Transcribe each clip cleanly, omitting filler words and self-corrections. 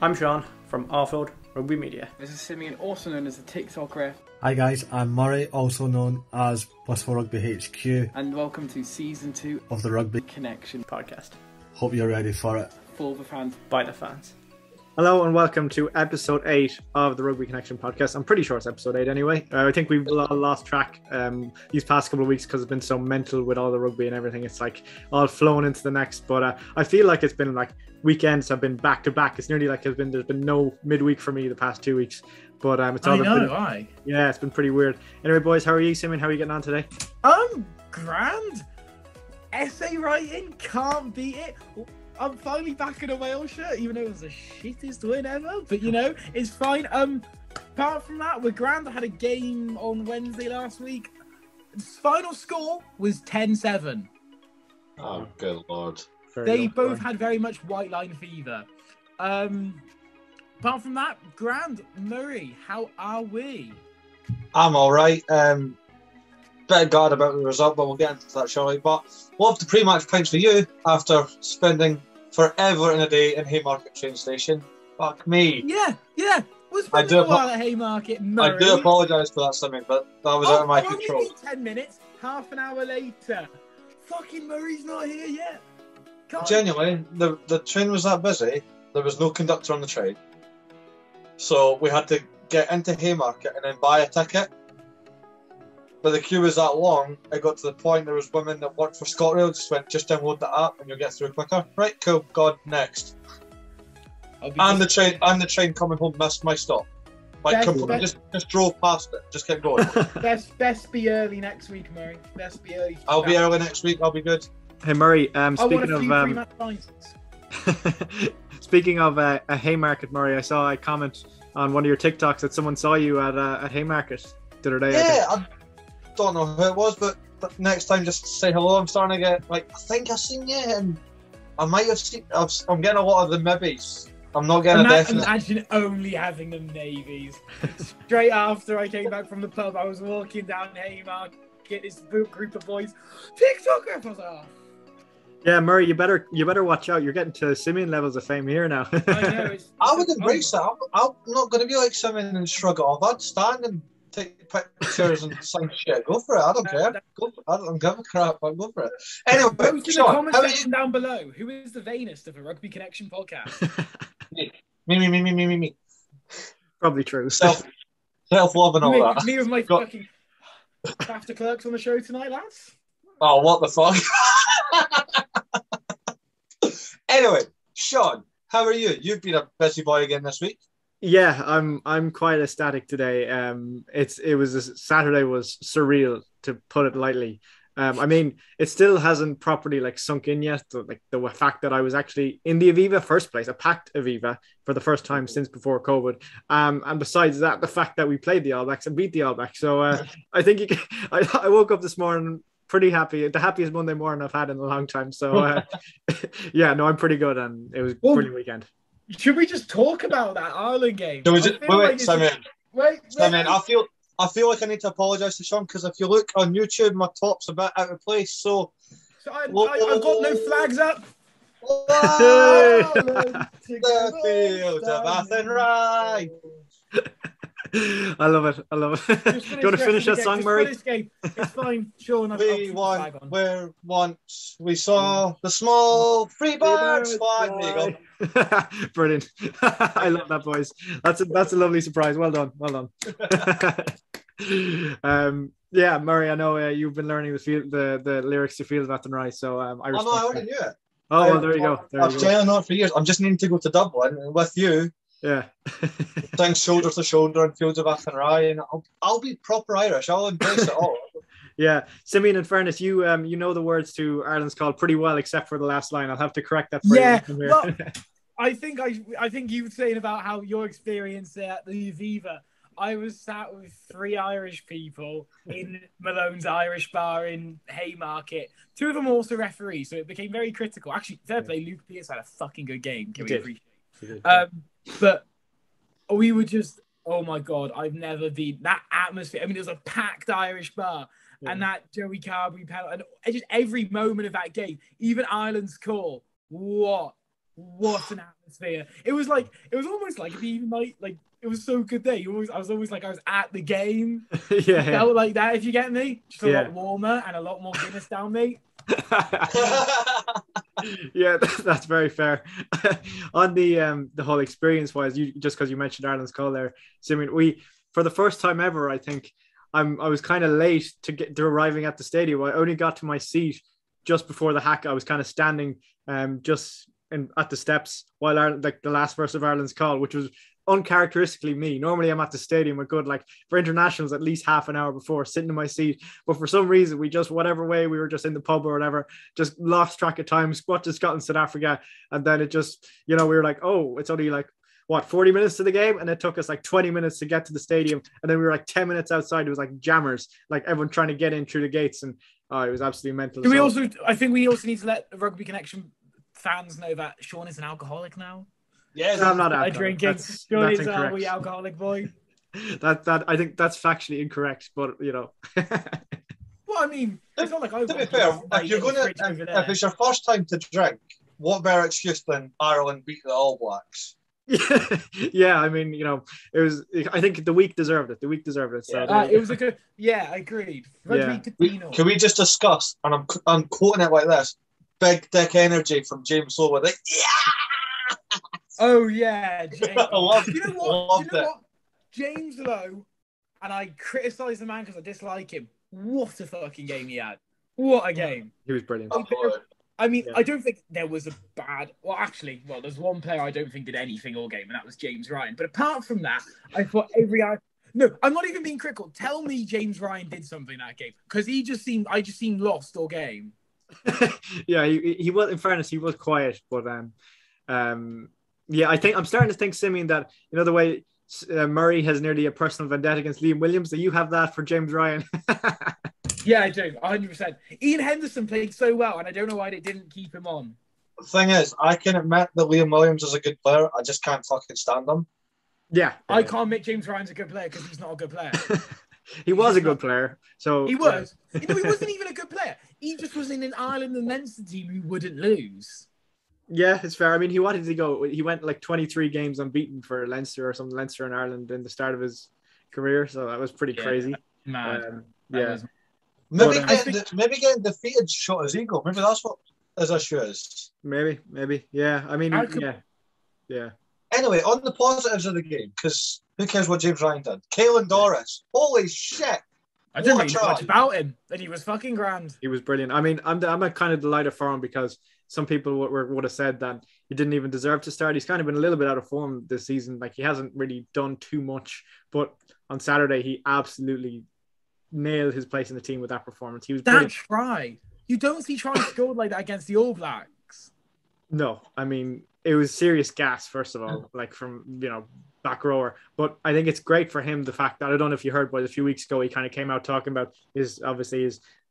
I'm Sean from Offload Rugby Media. This is Simmons, also known as the TikTok Ref. Hi guys, I'm Murray, also known as Blissful Rugby HQ. And welcome to Season 2 of the Rugby Connection podcast. Hope you're ready for it. For the fans. By the fans. Hello and welcome to episode 8 of the Rugby Connection podcast. I'm pretty sure it's episode 8 anyway. I think we've lost track these past couple of weeks because it's been so mental with all the rugby and everything. It's like all flown into the next. But I feel like it's been like weekends have been back to back. It's nearly like there's been no midweek for me the past 2 weeks. But it's all why? Yeah, it's been pretty weird. Anyway, boys, how are you, Simon? How are you getting on today? Grand. Essay writing, can't beat it. I'm finally back in a Wales shirt, even though it was the shittest win ever. But, you know, it's fine. Apart from that, we're grand. I had a game on Wednesday last week. The final score was 10-7. Oh, good Lord. They both had very much white line fever. Apart from that, grand. Murray, how are we? I'm all right. Bit of God about the result, but we'll get into that shortly. But we'll have the pre-match points for you after spending forever in a day in Haymarket train station. Fuck me. Yeah. We're spending a while at Haymarket, Murray. I do apologise for that, something, but that was out of my control. Only 10 minutes, half an hour later. Fucking Murray's not here yet. Genuinely, the train was that busy, there was no conductor on the train. So we had to get into Haymarket and then buy a ticket. But the queue was that long, it got to the point there was women that worked for ScotRail just download the app and you'll get through quicker. Right, cool, God, next. And the train coming home missed my stop. Like, just drove past it, just kept going. Best be early next week, Murray. Best be early. I'll be early next week, I'll be good. Hey, Murray, speaking of a Haymarket, Murray, I saw a comment on one of your TikToks that someone saw you at Haymarket the other day. Yeah, I don't know who it was, but next time just say hello. I'm starting to get, I think I've seen you, and I might have seen, I'm getting a lot of the maybes. I'm not getting a definite. Imagine only having the navies. Straight after I came back from the pub, I was walking down Haymarket, this group of boys, TikToker, I was like, oh. Yeah, Murray, you better watch out. You're getting to Simeon levels of fame here now. I know. I would embrace that. I'm not going to be like Simeon and shrug it off. I'd stand and take pictures and sign shit. Go for it. I don't care. I don't give a crap. I'll go for it. Anyway, post in the comment section down below. Who is the vainest of a Rugby Connection podcast? Me. Probably true. Self-love and all that. Me with my fucking after clerks on the show tonight, lads. Oh, what the fuck? Anyway, Sean, how are you? You've been a busy boy again this week. Yeah, I'm quite ecstatic today. Saturday was surreal, to put it lightly. I mean, it still hasn't properly sunk in yet. The fact that I was actually in the Aviva first place, a packed Aviva for the first time since before COVID. And besides that, the fact that we played the All Blacks and beat the All Blacks. So I think I woke up this morning pretty happy. The happiest Monday morning I've had in a long time. So yeah, no, I'm pretty good, and it was a brilliant weekend. Should we just talk about that Ireland game? Wait, Simon. I feel like I need to apologise to Sean, because if you look on YouTube, my top's a bit out of place. So I've got no flags up. The fields of Athenry. I love it. Do you want to finish that song, Murray? It's fine, Sean. We won where once we saw the small free birds fly. There you go. Brilliant. I love that, boys. That's a lovely surprise. Well done. Yeah, Murray, I know you've been learning the lyrics to Field of Athenry, so I respect I already knew it. Oh, well, there you go. I've been on it for years. I'm just needing to go to Dublin with you. Yeah. Sing shoulder to shoulder in Fields of Athenry, and I'll be proper Irish. I'll embrace it all. Yeah, Simeon, in fairness, you know the words to Ireland's call pretty well, except for the last line. I'll have to correct that for you. Yeah, well, I think you were saying about how your experience at the Aviva. I was sat with 3 Irish people in Malone's Irish bar in Haymarket. 2 of them also referees, so it became very critical. Actually, fair play, Luke Pierce had a fucking good game. Can we appreciate? But we were just, oh my God, I've never been that atmosphere. I mean, it was a packed Irish bar, and that Joey Carberry penalty, and just every moment of that game, even Ireland's call. What what an atmosphere! It was almost like even like it was so good there. I was always like I was at the game. Yeah, Felt like that, if you get me. Just a Yeah. lot warmer and a lot more Guinness down me. Yeah, that's very fair. On the whole experience wise, you just because you mentioned Ireland's call there, Simeon, we for the first time ever, I think I was kind of late to arriving at the stadium. I only got to my seat just before the hack. I was kind of standing at the steps while Ireland, like the last verse of Ireland's call, which was uncharacteristically me. Normally I'm at the stadium a good, like for internationals, at least half an hour before, sitting in my seat. But for some reason, we just, whatever way, we were just in the pub or whatever, just lost track of time, squat to Scotland, South Africa. And then it just, we were like, oh, it's only like, 40 minutes to the game? And it took us like 20 minutes to get to the stadium. And then we were like 10 minutes outside. It was like jammers, like everyone trying to get in through the gates. And it was absolutely mental. I think we also need to let the Rugby Connection fans know that Sean is an alcoholic now. Yes, I'm not alcoholic. Drinking. Sean is a wee alcoholic boy. That I think that's factually incorrect, but Well, I mean, it's not like I. To be fair, if it's your first time to drink, what better excuse than Ireland beat the All Blacks? Yeah, I mean, it was. I think the week deserved it. So it was a good. Yeah, agreed. Can we just discuss? And I'm quoting it like this: "Big dick energy from James Lowe." Like, yeah. Oh yeah, James. I loved you know what? it. James Lowe, and I criticise the man because I dislike him. What a fucking game he had! What a game! He was brilliant. I mean, I don't think there was a bad. Well, there's one player I don't think did anything all game, and that was James Ryan. But apart from that, I thought No, I'm not even being critical. Tell me James Ryan did something that game, because I just seemed lost all game. Yeah, he was. In fairness, he was quiet, but yeah, I think I'm starting to think, Simeon, that the way Murray has nearly a personal vendetta against Liam Williams, that you have that for James Ryan. Yeah, I do, 100%. Ian Henderson played so well, and I don't know why they didn't keep him on. The thing is, I can admit that Liam Williams is a good player. I just can't fucking stand him. Yeah. I can't admit James Ryan's a good player because he's not a good player. He was a good player. So he was. He wasn't even a good player. He just was in an Ireland and Leinster team who wouldn't lose. Yeah, it's fair. I mean, he wanted to go. He went like 23 games unbeaten for Leinster or something, Leinster and Ireland in the start of his career. So that was pretty crazy. Mad. Maybe getting defeated shot his ego. Maybe that's what his issue is. Maybe. Yeah. I mean, yeah. Anyway, on the positives of the game, because who cares what James Ryan did? Caelan Doris. Holy shit. I didn't really know much about him, but he was fucking grand. He was brilliant. I mean, I'm a kind of delighted for him because some people would have said that he didn't even deserve to start. He's kind of been a little bit out of form this season. Like, he hasn't really done too much, but on Saturday, he absolutely nailed his place in the team with that performance. He was brilliant. That try. You don't see try scored like that against the All Blacks. No, I mean, it was serious gas, first of all, like from, back rower. But I think it's great for him, the fact that, I don't know if you heard, but a few weeks ago, he kind of came out talking about his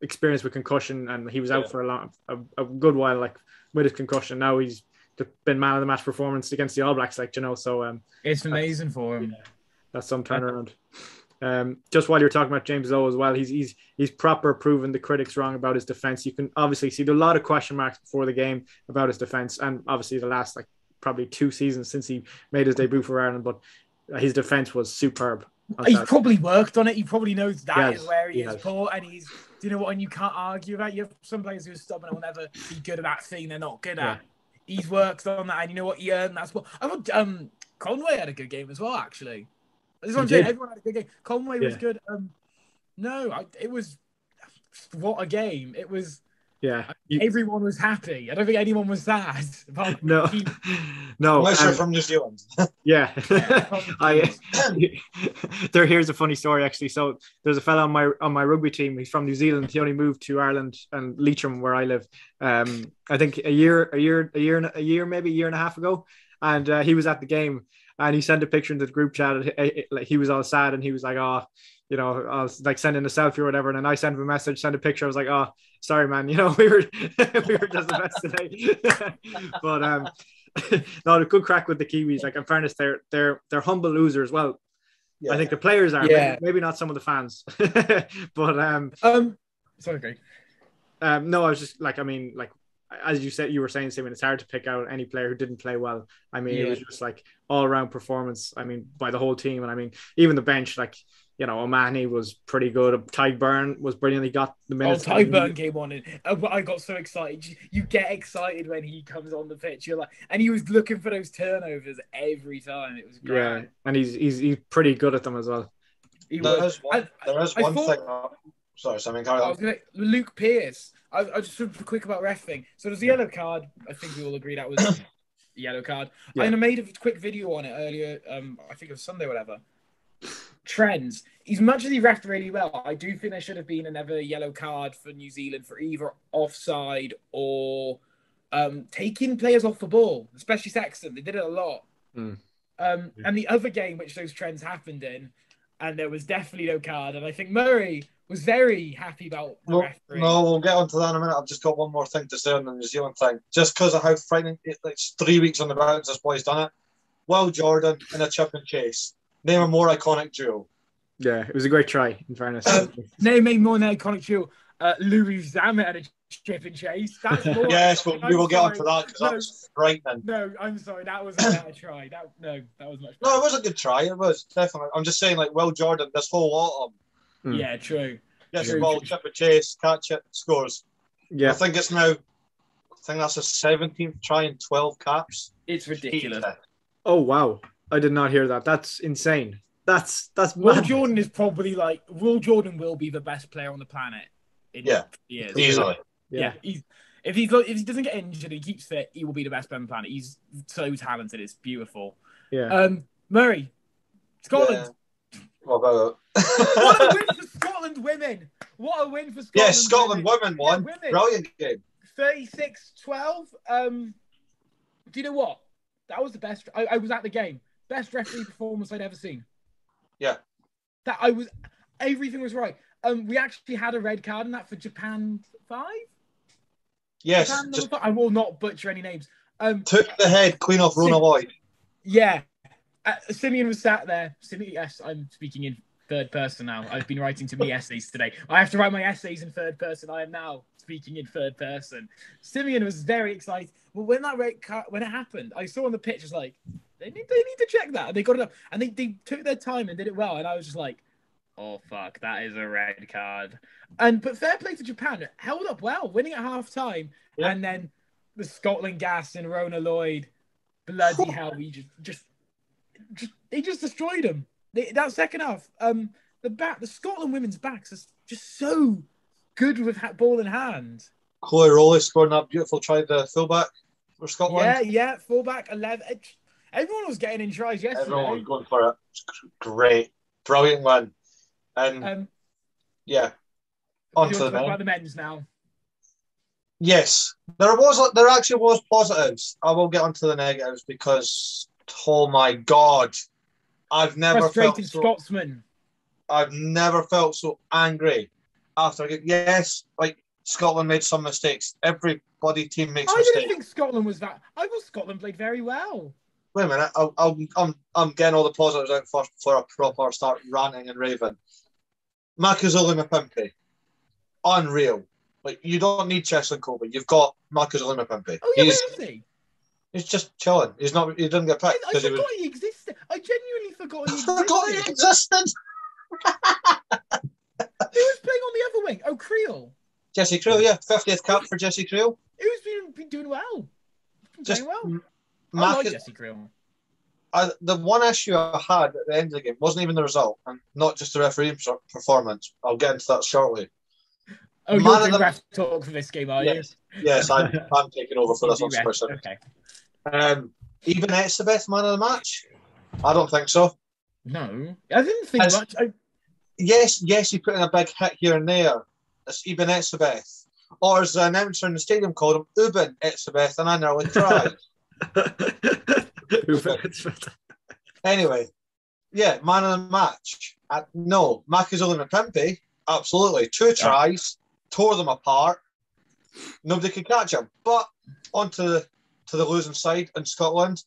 experience with concussion, and he was out for a good while, like, with his concussion. Now he's been man of the match performance against the All Blacks, so it's amazing for him. Yeah, that's some turnaround. Just while you're talking about James Lowe as well, he's proper proving the critics wrong about his defense. You can obviously see a lot of question marks before the game about his defense, and obviously the last probably 2 seasons since he made his debut for Ireland, but his defense was superb. He's probably worked on it. He probably knows that is where he is poor, and he's, you know what, and you can't argue that. You have some players who are stubborn and will never be good at that thing they're not good at. He's worked on that, and you know what, he earned that spot. I thought Conway had a good game as well, actually. That's what I'm saying. Everyone had a good game. Conway was good. It was, what a game. It was. Yeah. Everyone was happy. I don't think anyone was sad. No. Unless you're from New Zealand. Yeah. Here's a funny story, actually. So there's a fella on my rugby team. He's from New Zealand. He only moved to Ireland and Leitrim, where I live. I think a year and a half ago. And he was at the game. And he sent a picture into the group chat. He was all sad, and he was like, "Oh, I was like sending a selfie or whatever." And then I sent him a message, sent a picture. I was like, "Oh, sorry, man. We were just the best today." But no, a good crack with the Kiwis. Like, in fairness, they're humble losers. Well, I think the players are. Maybe not some of the fans. But sorry, Greg. no, I was just as you were saying, Simon, it's hard to pick out any player who didn't play well. I mean, Yeah. it was just like all around performance. I mean, by the whole team, and I mean, even the bench, like, you know, O'Mahony was pretty good. Tyburn was brilliant. He got the minutes. Tyburn came on and I got so excited. You get excited when he comes on the pitch. You're like, and he was looking for those turnovers every time. It was great. Yeah, and he's pretty good at them as well. There is one thing. Sorry, Simon, carry on. Luke Pearce. I just quick about ref thing. So there's a yellow card. I think we all agree that was a yellow card. Yeah. I made a quick video on it earlier. I think it was Sunday or whatever. Trends. As much as he reffed really well, I do think there should have been another yellow card for New Zealand for either offside or taking players off the ball, especially Sexton. They did it a lot. And the other game which those trends happened in, and there was definitely no card. And I think Murray was very happy about the referee. No, we'll get onto that in a minute. I've just got one more thing to say on the New Zealand thing. Just because of how frightening it's 3 weeks on the bounce, this boy's done it. Will Jordan in a chip and chase. Name a more iconic duo. Yeah, it was a great try, in fairness. Name a more iconic duo. Louis Zamet had a chip and chase. That's more. Yes, but we will get onto that because that was frightening. No, I'm sorry. That was a better try. That was much better. No, it was a good try. It was, definitely. I'm just saying, like, Will Jordan, this whole autumn. Yeah, true. Yes, ball, chip and chase, catch it, scores. Yeah. I think that's his 17th try in 12 caps. It's ridiculous. Oh, wow. I did not hear that. That's insane. That's Will Jordan is probably Will Jordan will be the best player on the planet in years. Easily. Yeah. If he doesn't get injured and he keeps fit, he will be the best player on the planet. He's so talented. It's beautiful. Yeah. Murray, Scotland. Yeah. What about What a win for Scotland women. What a win for Scotland. Yeah, Scotland women won. Women. Brilliant game. 36-12. Do you know what? That was the best. I was at the game. Best referee performance I'd ever seen. Yeah. Everything was right. We actually had a red card in that for Japan 5. Yes. Japan 5? I will not butcher any names. Took the head clean off Rona Lloyd. Yeah. Simeon was sat there. Yes, I'm speaking in third person now. I've been writing too many essays today. I have to write my essays in third person. I am now speaking in third person. Simeon was very excited. Well, when that red card, when it happened, I saw on the pitch, was like, they need to check that. And they got it up. And they took their time and did it well. And I was just like, oh, fuck, that is a red card. But fair play to Japan. It held up well, winning at half time. Yeah. And then the Scotland gas and Rona Lloyd, bloody hell, we they just destroyed them. That second half, the Scotland women's backs are just so good with ball in hand. Chloe Rowley scored that beautiful try, the fullback for Scotland. Yeah, fullback 11. Everyone was getting in tries yesterday. Everyone was going for it. Great, brilliant win. And on to the men's now. Yes, there actually was positives. I will get onto the negatives because, oh my God, I've never felt so. Scotsman. I've never felt so angry after a game. Yes, like Scotland made some mistakes. Everybody team makes mistakes. I didn't think Scotland was that. I thought Scotland played very well. Wait a minute, I'm getting all the positives out first before I proper start ranting and raving. Makazole Mapimpi, unreal. Like, you don't need Cheslin Colby. You've got Makazole Mapimpi. Oh yeah, where is he? He's just chilling. He didn't get picked. I forgot he existed. I genuinely forgot he existed. Forgot he existed. Who was playing on the other wing? Oh, Creel. Jesse Creel, yeah, 50th cap for Jesse Creel. Who's been doing well? Just well. I like Jesse Creel. The one issue I had at the end of the game wasn't even the result, and not just the referee performance. I'll get into that shortly. Oh, you're doing ref talk for this game, are you? Yes, I'm taking over for this one. Okay. Even Etzebeth, man of the match? I don't think so. No, I didn't think much. Yes, he put in a big hit here and there. It's Eben Etzebeth. Or as the announcer in the stadium called him, Uben Etzebeth, and I nearly tried. Anyway, yeah, man of the match. No, Makazole Mapimpi, absolutely. 2 tries, tore them apart. Nobody could catch him. But onto the losing side in Scotland,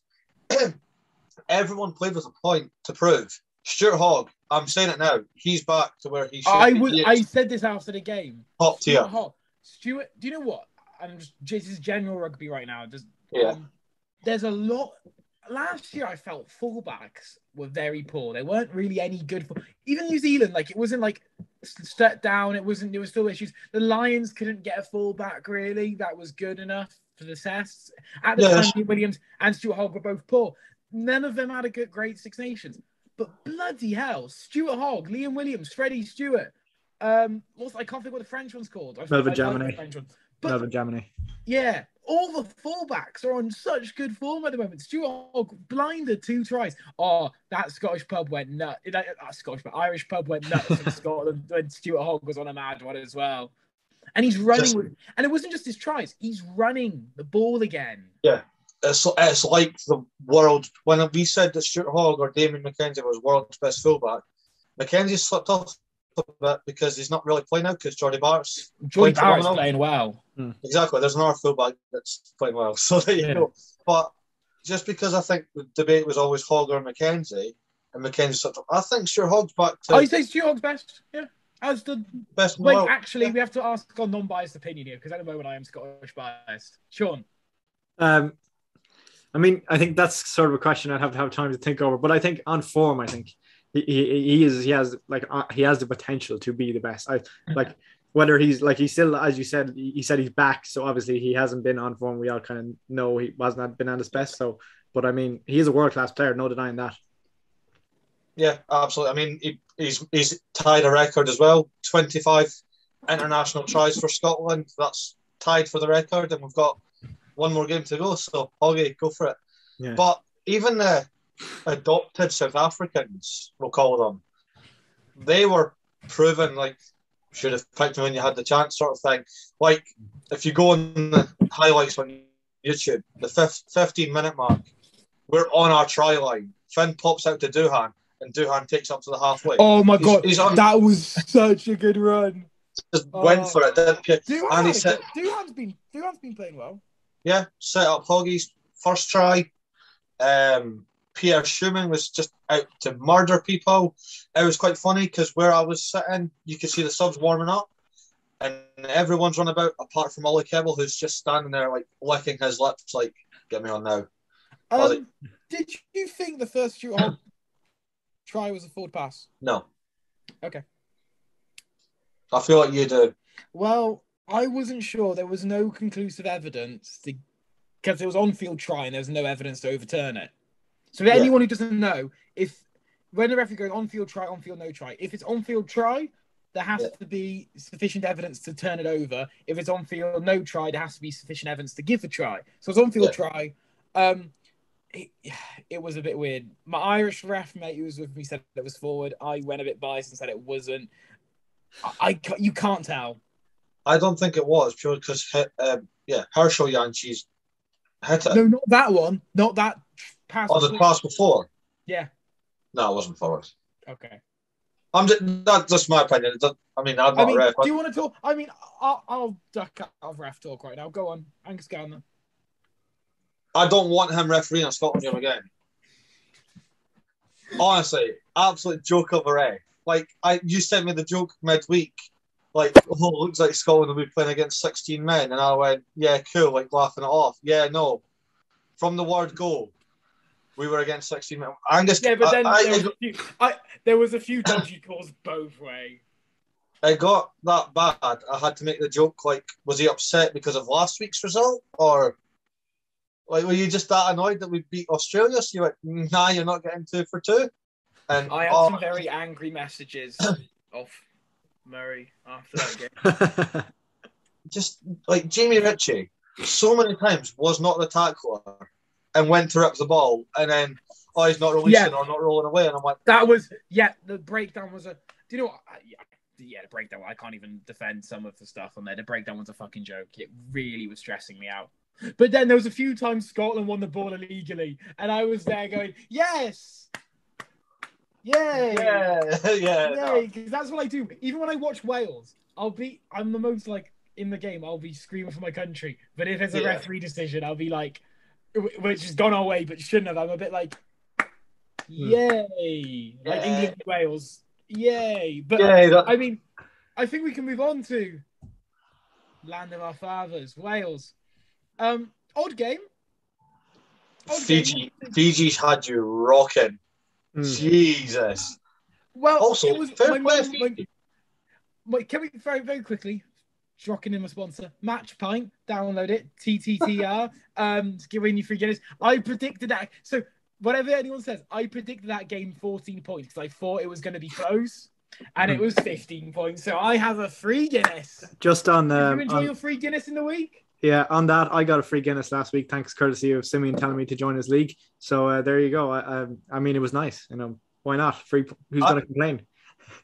everyone played with a point to prove. Stuart Hogg, I'm saying it now, he's back to where he should be. I said this after the game. Top tier. Stuart, do you know what? and just is general rugby right now. Yeah. There's a lot. Last year, I felt fullbacks were very poor. They weren't really any good for even New Zealand. Like it wasn't like set down. It wasn't. There was still issues. The Lions couldn't get a fullback really. That was good enough for the tests at the time. Liam Williams and Stuart Hogg were both poor. None of them had a great Six Nations. But bloody hell, Stuart Hogg, Liam Williams, Freddie Stewart. I can't think what the French one's called. Melvin Germany. Melvin Germany. Yeah, all the fullbacks are on such good form at the moment. Stuart Hogg blinded 2 tries. Oh, that Scottish pub went nuts. Irish pub went nuts in Scotland when Stuart Hogg was on a mad one as well. And he's running and it wasn't just his tries. He's running the ball again. Yeah, it's like the world. When we said that Stuart Hogg or Damien McKenzie was world's best fullback, McKenzie slipped off a bit because he's not really playing now because Jordy Barrett's playing well. Exactly. There's another fullback that's playing well. So there you go. But just because I think the debate was always Hogg or McKenzie, and McKenzie slipped off, I think Stuart Hogg's back to. You say Stuart Hogg's best? Yeah. As the best. Wait, actually, we have to ask our non-biased opinion here because at the moment I am Scottish biased. Sean. I mean, I think that's sort of a question I'd have to have time to think over. But I think on form, I think he has the potential to be the best. Whether he's still, as you said, he said he's back, so obviously he hasn't been on form. We all kind of know he hasn't been at his best. So, but I mean, he is a world class player, no denying that. Yeah, absolutely. I mean, he's tied a record as well. 25 international tries for Scotland. That's tied for the record, and we've got one more game to go. So, Hoggy, go for it. Yeah. But even the adopted South Africans, we'll call them, they were proven like should have picked me when you had the chance, sort of thing. Like if you go on the highlights on YouTube, the 15-minute mark, we're on our try line. Finn pops out to Doohan, and Doohan takes up to the halfway. Oh my god, that was such a good run. Just went for it, didn't you? Doohan's been playing well. Yeah, set up Hoggy's first try. Pierre Schumann was just out to murder people. It was quite funny because where I was sitting, you could see the subs warming up, and everyone's run about apart from Ollie Kebble, who's just standing there like licking his lips, like "Get me on now." Did you think the first Stuart Hogg try was a forward pass? No. Okay. I feel like you do. Well, I wasn't sure. There was no conclusive evidence because it was on-field try and there was no evidence to overturn it. So anyone who doesn't know, when the referee goes on-field try, on-field no try, if it's on-field try, there has to be sufficient evidence to turn it over. If it's on-field no try, there has to be sufficient evidence to give the try. So it's on-field try. It was a bit weird. My Irish ref mate who was with me said it was forward. I went a bit biased and said it wasn't. You can't tell. I don't think it was purely because Herschel Yancey's hit it. No, not that one. Not that pass. Oh, the pass before. Yeah. No, it wasn't forward. Okay. That's just my opinion. I'm not a ref. Do you want to talk? I mean, I'll duck out of ref talk right now. Go on, Angus Gardner. I don't want him refereeing a Scotland game again. Honestly, absolute joke of a ref. Like, you sent me the joke midweek. Like, it looks like Scotland will be playing against 16 men. And I went, yeah, cool, like laughing it off. Yeah, no. From the word go, we were against 16 men. Angus, yeah, but then there was a few dodgy calls both ways. It got that bad. I had to make the joke, like, was he upset because of last week's result? Or, like, were you just that annoyed that we beat Australia? So you went, nah, you're not getting 2 for 2? And I had some very angry messages off Murray after that game. Just like Jamie Ritchie, so many times was not the tackler and went to rip the ball, and then he's not releasing or not rolling away, and I'm like, that was the breakdown was a. Do you know what? The breakdown. I can't even defend some of the stuff on there. The breakdown was a fucking joke. It really was stressing me out. But then there was a few times Scotland won the ball illegally, and I was there going, yes. Yay! Yeah. Because that's what I do. Even when I watch Wales, I'm the most like in the game. I'll be screaming for my country. But if it's a referee decision, I'll be like, which has gone our way, but shouldn't have. I'm a bit like, yay! Like England and Wales, yay! But I mean, I think we can move on to land of our fathers, Wales. Odd game. Fiji's had you rocking. Jesus. Well, Also, it was fair play, Fiji. Can we very, very quickly, rocking in my sponsor, Match Pint, download it, TTTR, giving you free Guinness. I predicted that. So whatever anyone says, I predicted that game 14 points because I thought it was going to be close, and it was 15 points. So I have a free Guinness. Just on Did you enjoy your free Guinness in the week? Yeah, on that, I got a free Guinness last week, thanks courtesy of Simeon telling me to join his league. So there you go. I mean, it was nice. Why not? Free. Who's going to complain?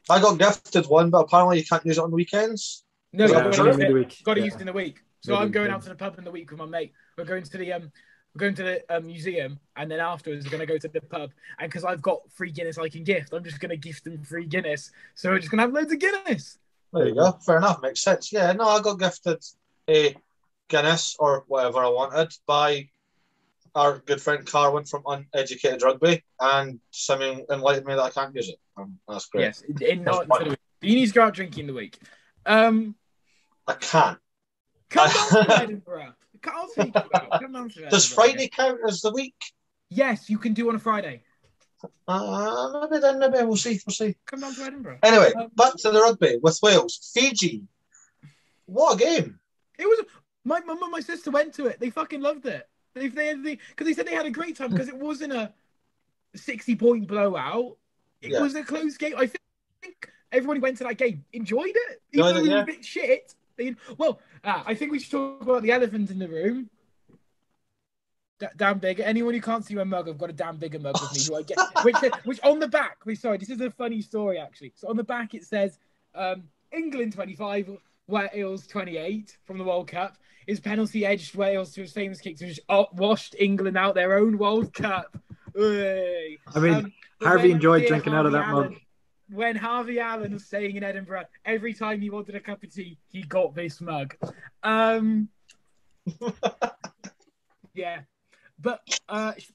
I got gifted one, but apparently you can't use it on the weekends. No, got to use it in the week. So I'm going out to the pub in the week with my mate. We're going to the museum, and then afterwards we're going to go to the pub. And because I've got free Guinness I can gift, I'm just going to gift them free Guinness. So we're just going to have loads of Guinness. There you go. Fair enough. Makes sense. Yeah, no, I got gifted a Guinness or whatever I wanted by our good friend Carwin from Uneducated Rugby, and Simeon enlightened me that I can't use it. That's great. Yes, not for the week. You need to go out drinking the week. I can't. Come down to Edinburgh. I'll take you out. Come down to Edinburgh. Does Friday count as the week? Yes, you can do on a Friday. Maybe we'll see. Come down to Edinburgh. Anyway, back to the rugby with Wales. Fiji. What a game. It was. My mum and my sister went to it. They fucking loved it. Because they said they had a great time because it wasn't a 60-point blowout. It was a close game. I think everyone who went to that game enjoyed it. Even though it was a bit shit. I think we should talk about the elephant in the room. Damn big. Anyone who can't see my mug, I've got a damn bigger mug with me. Who I get, which on the back. Sorry, this is a funny story actually. So on the back it says, England 25, Wales 28 from the World Cup. His penalty edged Wales to his famous kick, which washed England out their own World Cup. I mean, Harvey enjoyed drinking out of that mug. When Harvey Allen was staying in Edinburgh, every time he wanted a cup of tea, he got this mug. Yeah. But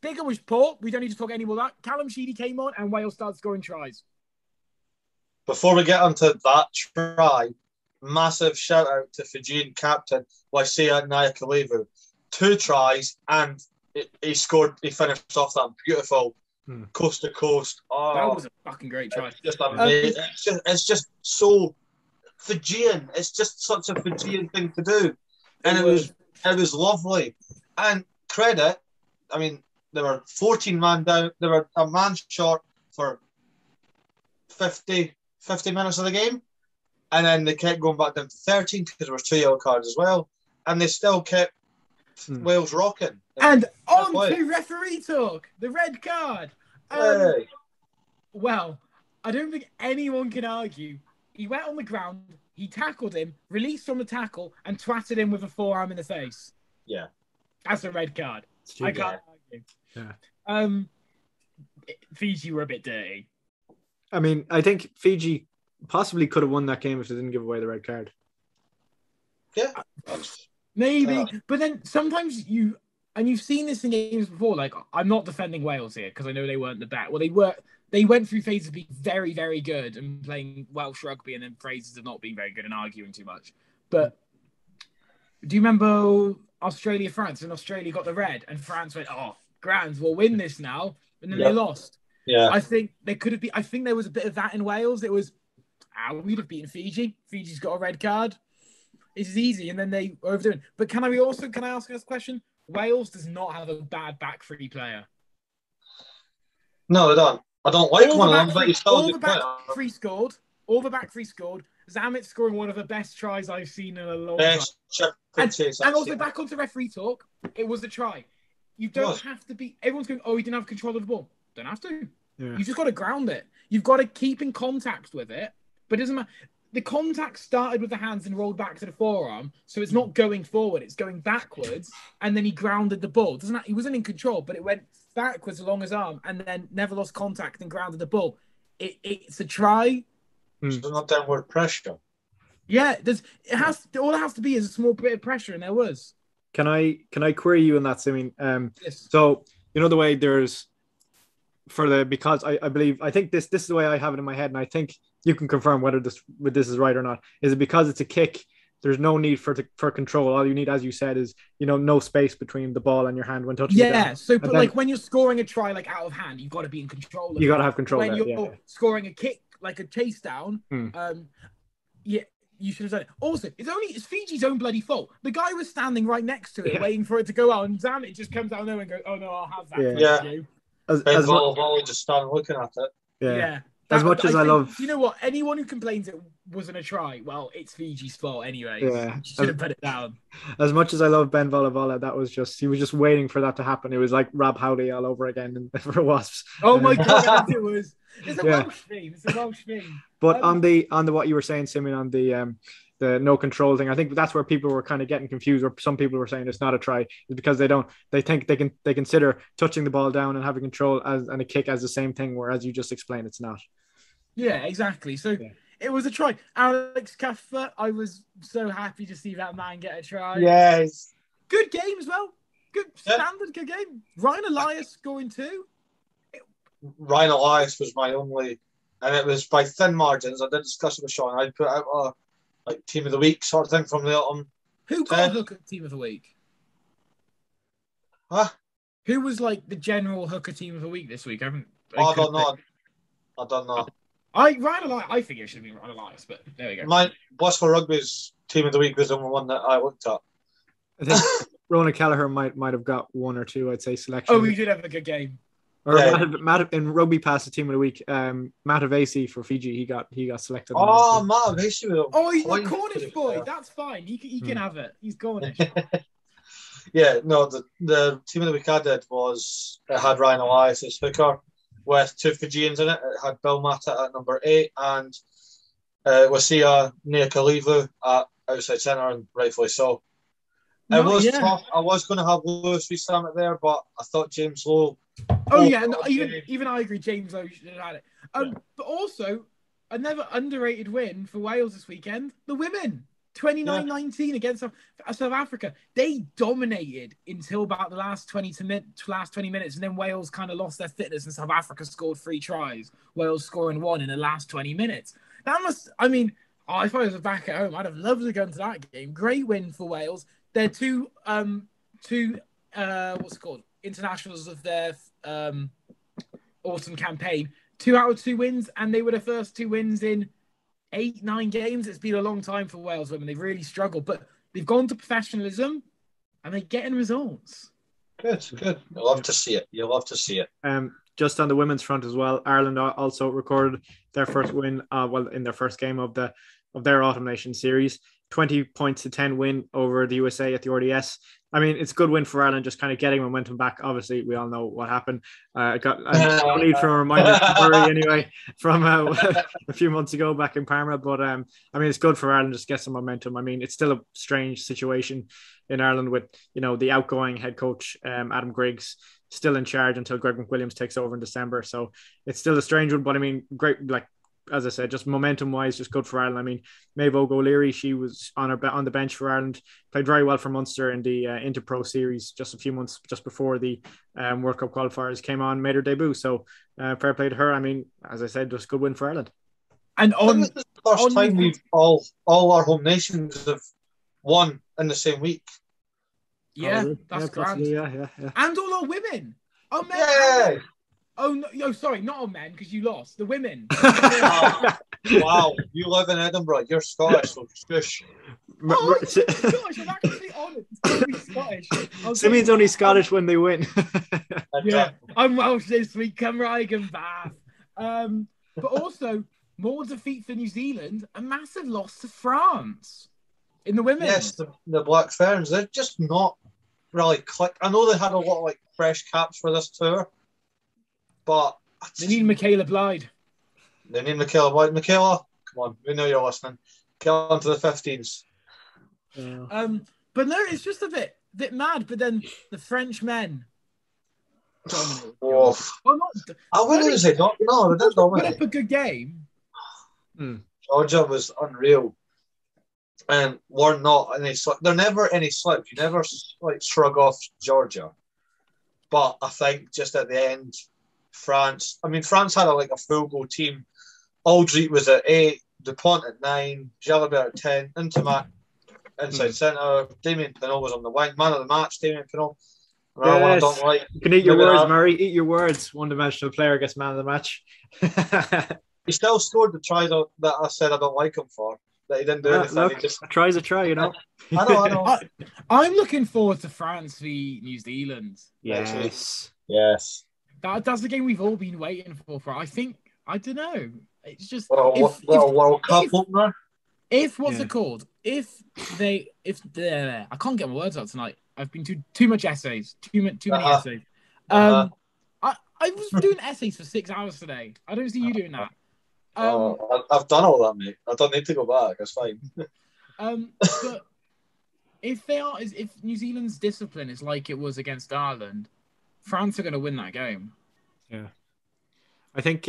bigger was poor. We don't need to talk any more of that. Callum Sheedy came on and Wales started scoring tries. Before we get onto that try, massive shout out to Fijian captain Waisea Nyakalevu. 2 tries and he finished off that beautiful coast to coast. Oh, that was a fucking great try. It's just amazing. It's just so Fijian. It's just such a Fijian thing to do. And it was lovely. And credit, I mean, there were 14 man down. They were a man short for 50 minutes of the game. And then they kept going back down to 13 because there was 2 yellow cards as well. And they still kept Wales rocking. And on to referee talk. The red card. Hey. Well, I don't think anyone can argue. He went on the ground, he tackled him, released from the tackle, and twatted him with a forearm in the face. Yeah. That's a red card. I can't argue. Yeah. Fiji were a bit dirty. I mean, I think Fiji possibly could have won that game if they didn't give away the red card. Yeah. Maybe. But then sometimes you've seen this in games before, like, I'm not defending Wales here because I know they weren't the best. Well, they went through phases of being very, very good and playing Welsh rugby and then phases of not being very good and arguing too much. But do you remember Australia-France? And Australia got the red and France went, grand, we'll win this now. And then they lost. Yeah. I think I think there was a bit of that in Wales. It was, we'd have beaten Fiji. Fiji's got a red card. It's easy. And then they were overdoing. But can I ask this question? Wales does not have a bad back three player. No, they don't. I don't like one of them, but he's still all the back three scored. All the back three scored. Zamet scoring one of the best tries I've seen in a long time. And also back onto referee talk. It was a try. You don't have to be. Everyone's going, he didn't have control of the ball. Don't have to. Yeah. You just got to ground it. You've got to keep in contact with it. But it doesn't matter. The contact started with the hands and rolled back to the forearm, so it's not going forward, it's going backwards, and then he grounded the ball. He wasn't in control, but it went backwards along his arm and then never lost contact and grounded the ball. It's a try. It's not downward pressure. Yeah, all it has to be is a small bit of pressure, and there was. Can I query you on that, Simeon? Yes. So you know the way there's because I think this is the way I have it in my head, and I think you can confirm whether this is right or not. Is it because it's a kick there's no need for control. All you need, as you said, is no space between the ball and your hand when touching. Yeah. So, but like when you're scoring a try like out of hand, you've got to be in control. You got to have control. When you're scoring a kick like a chase down, you should have done it. Also, it's Fiji's own bloody fault. The guy was standing right next to it, waiting for it to go out, and damn it just comes out there and goes, "Oh no, I'll have that." Yeah. Ben Volley just standing looking at it. Yeah. As much as I love, you know what? Anyone who complains it wasn't a try, well, it's Fiji's fault anyway. Yeah, should have put it down. As much as I love Ben Volley, he was just waiting for that to happen. It was like Rob Howley all over again for Wasps. Oh my god, it was. It's a Welsh thing. It's a Welsh thing. But on the what you were saying, Simon, on the no control thing, I think that's where people were kind of getting confused. Where some people were saying it's not a try, is because they think they consider touching the ball down and having control and a kick as the same thing. Whereas you just explained it's not. Yeah, exactly. So it was a try. Alex Cuthbert, I was so happy to see that man get a try. Yes. Good game as well. Good standard, good game. Ryan Elias scoring 2. Ryan Elias was my only, and it was by thin margins. I did discuss it with Sean. I put out a team of the week sort of thing from the Autumn. Who got a look at team of the week? Huh? Who was like the general hooker team of the week this week? I don't know. Ryan Elias, I think it should have been Ryan Elias, but there we go. My Blissful Rugby's team of the week was the only one that I looked at. I think Ronan Kelleher might have got 1 or 2, I'd say, selection. Oh, he did have a good game. Or Matt in Rugby Pass, the team of the week. Matt Avesi for Fiji, he got selected. Oh, Matt Avesi. Oh, he's a Cornish boy. That's fine. He can have it. He's Cornish. Yeah, no, the team of the week I did it had Ryan Elias as hooker with 2 Fijians in it. It had Bill Matta at number 8 and Wasia Niakalivu at outside centre, and rightfully so. It was tough. I was going to have Lewis Rees-Samet there, but I thought James Lowe. Even I agree. James Lowe should have had it. But also, another underrated win for Wales this weekend. The women, 29-19 against South Africa. They dominated until about the last 20 minutes, and then Wales kind of lost their fitness, and South Africa scored 3 tries. Wales scoring 1 in the last 20 minutes. if I was back at home, I'd have loved to go into that game. Great win for Wales. They're two internationals of their autumn campaign. 2 out of 2 wins, and they were the first 2 wins in 8-9 games. It's been a long time for Wales women. They've really struggled, but they've gone to professionalism and they're getting results. Good. You'll love to see it. Just on the women's front as well, Ireland also recorded their first win, in their first game of their Autumn Nation series. 20 points to 10 win over the USA at the RDS. I mean, it's a good win for Ireland, just kind of getting momentum back. Obviously, we all know what happened. No need for a reminder anyway from a few months ago back in Parma. But it's good for Ireland just to get some momentum. I mean, it's still a strange situation in Ireland with, the outgoing head coach, Adam Griggs, still in charge until Greg McWilliams takes over in December. So it's still a strange one, but I mean, great, as I said, just momentum-wise, just good for Ireland. I mean, Maeve O'Leary, she was on the bench for Ireland, played very well for Munster in the Interpro series just a few months just before the World Cup qualifiers came on, made her debut. So fair play to her. I mean, as I said, just good win for Ireland. And this is the first time we've all our home nations have won in the same week. Yeah, that's grand. Yeah. And all our women. Oh, man. Yeah. Oh, no, sorry, not on men, because you lost. The women. Wow, you live in Edinburgh. You're Scottish, so shush. Oh, I'm Scottish. I'm actually honest. I'm Scottish. Simmons only Scottish when they win. Yeah, I'm Welsh this week. Cymraeg and Bath. But also, more defeat for New Zealand, a massive loss to France in the women. Yes, the Black Ferns. They're just not really clicked. I know they had a lot of fresh caps for this tour. But they need Michaela Blyde. Michaela, come on, we know you're listening. Get on to the 15s. Yeah. But no, it's just a bit mad. But then the French men dominated. I wouldn't say not. No, they didn't dominate. Put up a good game. Georgia was unreal, and we're not any. They're never any slips. You never shrug off Georgia. But I think just at the end. France had a full go team. Aldrit was at 8, Dupont at 9, Jalabert at 10, Intimac inside centre. Damien Pinnell was on the wing. Man of the match, Damien Pinnell. Another one I don't like. You can eat your Maybe words, not. Murray. Eat your words. One-dimensional player gets man of the match. He still scored the try that I said I don't like him for. That he didn't do anything. Look, He just... a try's a try, you know. I know. I'm looking forward to France v New Zealand. Yes. That's the game we've all been waiting for. I don't know. It's just World Cup opener. If what's it called? If I can't get my words out tonight. I've been too much essays. Too many essays. I was doing essays for 6 hours today. I don't see you doing that. I've done all that, mate. I don't need to go back. It's fine. But if New Zealand's discipline is like it was against Ireland, France are going to win that game. Yeah, I think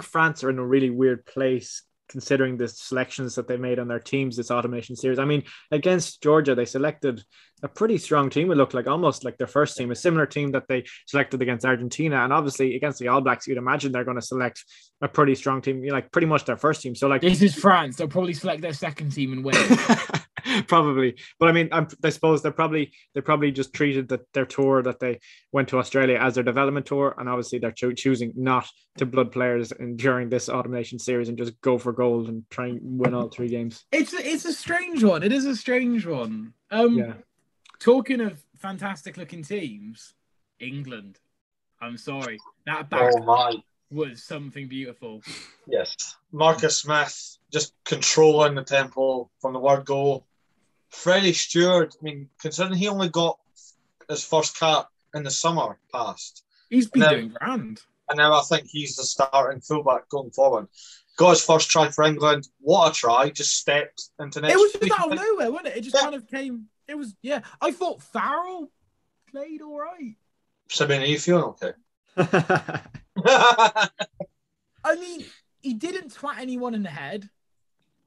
France are in a really weird place considering the selections that they made on their teams this automation series. I mean, against Georgia, they selected a pretty strong team. It looked like almost like their first team, a similar team that they selected against Argentina. And obviously against the All Blacks, you'd imagine they're going to select a pretty strong team, like pretty much their first team. So like this is France. They'll probably select their second team and win. Probably. But I mean, I suppose they probably just treated their tour that they went to Australia as their development tour. And obviously they're choosing not to blood players during this automation series and just go for gold and try and win all 3 games. It's a strange one. It is a strange one. Talking of fantastic looking teams, England. I'm sorry. That back was something beautiful. Yes. Marcus Smith just controlling the tempo from the word go. Freddie Stewart, I mean, considering he only got his first cap in the summer past. He's been doing grand. And now I think he's the starting fullback going forward. Got his first try for England. What a try. Just stepped into next. It was just out of nowhere, wasn't it? It just kind of came. It was, I thought Farrell played all right. Sabine, are you feeling okay? I mean, he didn't twat anyone in the head.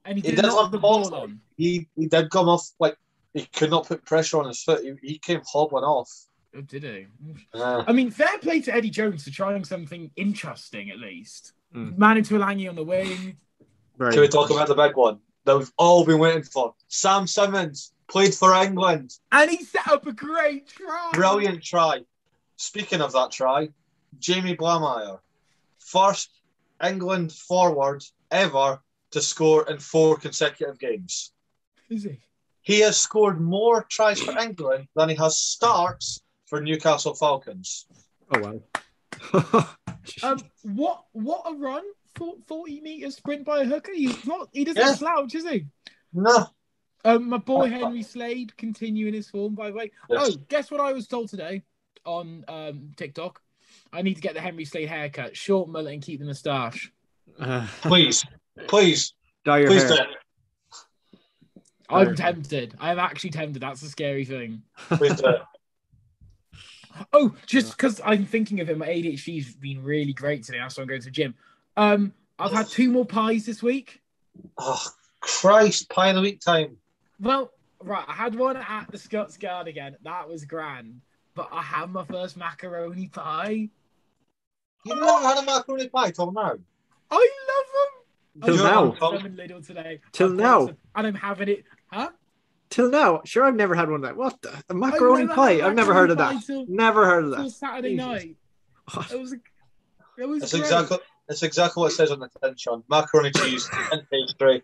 And he did knock the ball on. He did come off, like, he could not put pressure on his foot. He came hobbling off. Oh, did he? I mean, fair play to Eddie Jones for trying something interesting, at least. Manu Tuilagi on the wing. Can we talk about the big one that we've all been waiting for? Sam Simmons played for England. And he set up a great try. Brilliant try. Speaking of that try, Jamie Blaumeier, first England forward ever to score in 4 consecutive games. Is he? He has scored more tries for England than he has starts for Newcastle Falcons. Oh, wow. What a run. 40 metre sprint by a hooker. He doesn't slouch, is he? No. My boy Henry Slade continuing his form, by the way. Yes. Oh, guess what I was told today on TikTok? I need to get the Henry Slade haircut. Short mullet and keep the moustache. Please. Dye your hair. Do it. I'm tempted. I'm actually tempted. That's a scary thing. Please do it. Oh, just because I'm thinking of it, my ADHD's been really great today. That's why I'm going to the gym. I've had 2 more pies this week. Oh, Christ, pie of the week time. Well, right, I had one at the Scots Guard again. That was grand. But I had my first macaroni pie. You've never had a macaroni pie till now? I love them. Till now? Some in Lidl today. Till now? And I'm having it. Huh? Till now? Sure, I've never had one of that. What? A macaroni pie? I've never heard of that. Never heard of that. Till Saturday night. It was It's exactly what it says on the tin, Sean. Macaroni cheese and pastry.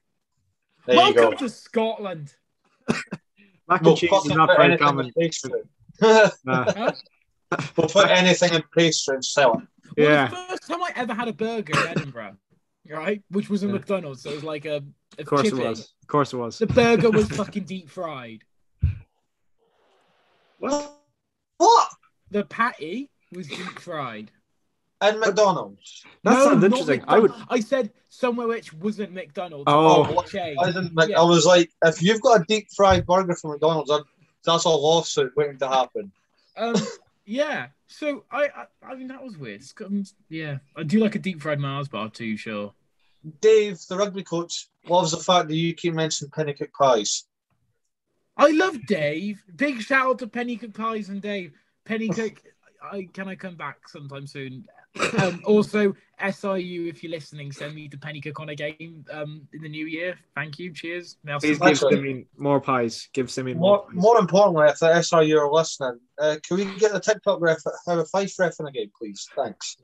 There Welcome you go. to Scotland. Mac and cheese is not very common. We'll put anything in pastry and sell it. Well, the first time I ever had a burger in Edinburgh, right, which was a McDonald's, so it was like a Of course chippy. it was. Of course it was. The burger was fucking deep fried. What? The patty was deep fried. In McDonald's? That sounds interesting. I said somewhere which wasn't McDonald's. Oh, chain. I was like, if you've got a deep fried burger from McDonald's, that's a lawsuit waiting to happen. Yeah. So I mean that was weird. Yeah, I do like a deep fried Mars bar too. Sure. Dave, the rugby coach, loves the fact that you keep mentioning pennycook pies. I love Dave. Big shout out to Pennycook Pies and Dave. Pennycook, can I come back sometime soon? Also, SIU, if you're listening, send me the penny cook on a game in the new year. Thank you. Cheers. Please Nelson. give Simeon more pies. Give Simeon more pies. More importantly, if the SRU are listening, can we get the TikTok ref have a Fife ref in a game, please? Thanks.